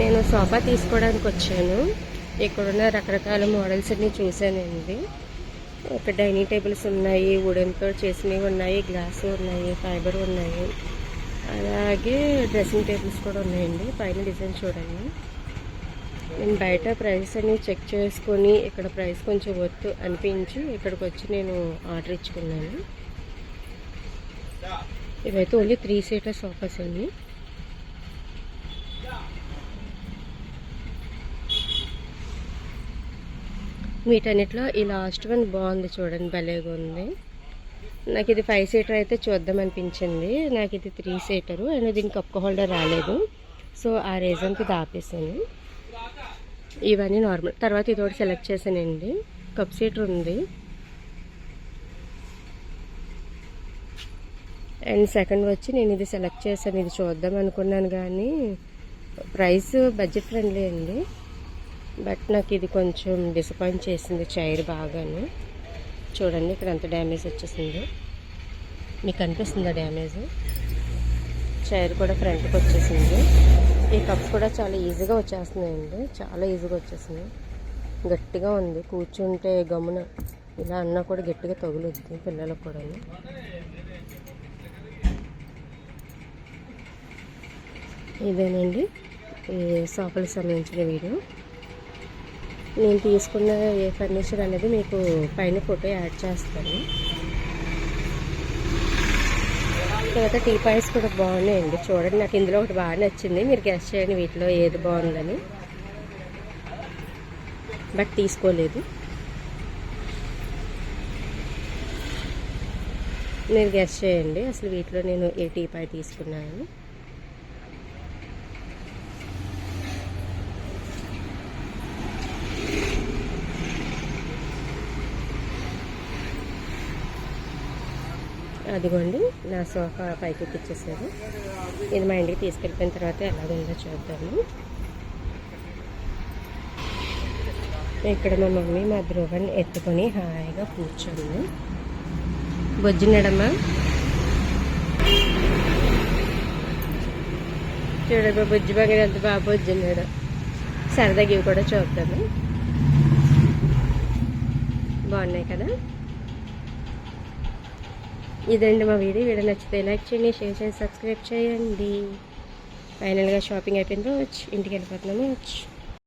నేను సోఫా తీసుకోవడానికి వచ్చాను. ఇక్కడున్న రకరకాల మోడల్స్ అన్నీ చూశానండి. ఇక్కడ డైనింగ్ టేబుల్స్ ఉన్నాయి, వుడెన్తో చేసినవి ఉన్నాయి, గ్లాస్ ఉన్నాయి, ఫైబర్ ఉన్నాయి, అలాగే డ్రెస్సింగ్ టేబుల్స్ కూడా ఉన్నాయండి. పైన డిజైన్ చూడండి. నేను బయట ప్రైస్ అన్ని చెక్ చేసుకొని ఇక్కడ ప్రైస్ కొంచెం వర్త్ అనిపించి ఇక్కడికి వచ్చి నేను ఆర్డర్ ఇచ్చుకున్నాను. ఇవైతే ఓన్లీ 3 సీటర్ సోఫాస్ అండి. వీటన్నిటిలో ఈ లాస్ట్ వన్ బాగుంది చూడండి, భలేగా ఉంది. నాకు ఇది 5 సీటర్ అయితే చూద్దాం అనిపించింది. నాకు ఇది 3 సీటరు అండ్ దీనికి కప్ హోల్డర్ రాలేదు. సో ఆ రీజన్కి ఇది ఆపేసాను. ఇవన్నీ నార్మల్. తర్వాత ఇది ఒకటి సెలెక్ట్ చేశానండి. కప్ సీటర్ ఉంది అండ్ సెకండ్ వచ్చి నేను ఇది సెలెక్ట్ చేశాను. ఇది చూద్దాం అనుకున్నాను కానీ ప్రైస్ బడ్జెట్ ఫ్రెండ్లీ అండి. బట్ నాకు ఇది కొంచెం డిసప్పాయింట్ చేసింది చైర్ బాగాను. చూడండి ఇక్కడ ఎంత డ్యామేజ్ వచ్చేసింది, మీకు అనిపిస్తుందా డ్యామేజ్? చైర్ కూడా ఫ్రంట్కి వచ్చేసింది. ఈ కప్స్ కూడా చాలా ఈజీగా వచ్చేస్తున్నాయండి, చాలా ఈజీగా వచ్చేసినాయి. గట్టిగా ఉంది, కూర్చుంటే గమ్మున ఇలా అన్నా కూడా గట్టిగా తగులుద్ది పిల్లలకు కూడా. ఇదేనండి ఈ సోఫాలకు సంబంధించిన వీడియో. నేను తీసుకున్న ఏ ఫర్నిచర్ అనేది మీకు పైన ఫోటో యాడ్ చేస్తాను. తర్వాత టీ పాయింట్స్ కూడా బాగున్నాయండి చూడండి. నాకు ఇందులో ఒకటి బాగా నచ్చింది, మీరు గెస్ చేయండి వీటిలో ఏది బాగుందని. బట్ తీసుకోలేదు, మీరు గెస్ చేయండి అసలు వీటిలో నేను ఏ టీ పాయింట్ తీసుకున్నాను. అదిగోండి నా సోఫా పైకి ఎక్కిచ్చేసారు. ఇది మా ఇంటికి తీసుకెళ్ళిపోయిన తర్వాత ఎలాగుందో చూద్దాము. ఇక్కడ మా మమ్మీ మా ధ్రువని ఎత్తుకొని హాయిగా కూర్చోండి. బొజ్జినాడమ్మా, చూడమ్మా బుజ్జి బాగా ఎంత బాగా బొజ్జినాడు. సరదాగా ఇవి కూడా చూద్దాము, బాగున్నాయి కదా. ఇదండి మా వీడియో నచ్చితే లైక్ చేయండి, షేర్ చేయండి, సబ్స్క్రైబ్ చేయండి. ఫైనల్గా షాపింగ్ అయిపోయిన రోజు ఇంటికి వెళ్ళిపోతున్నాము.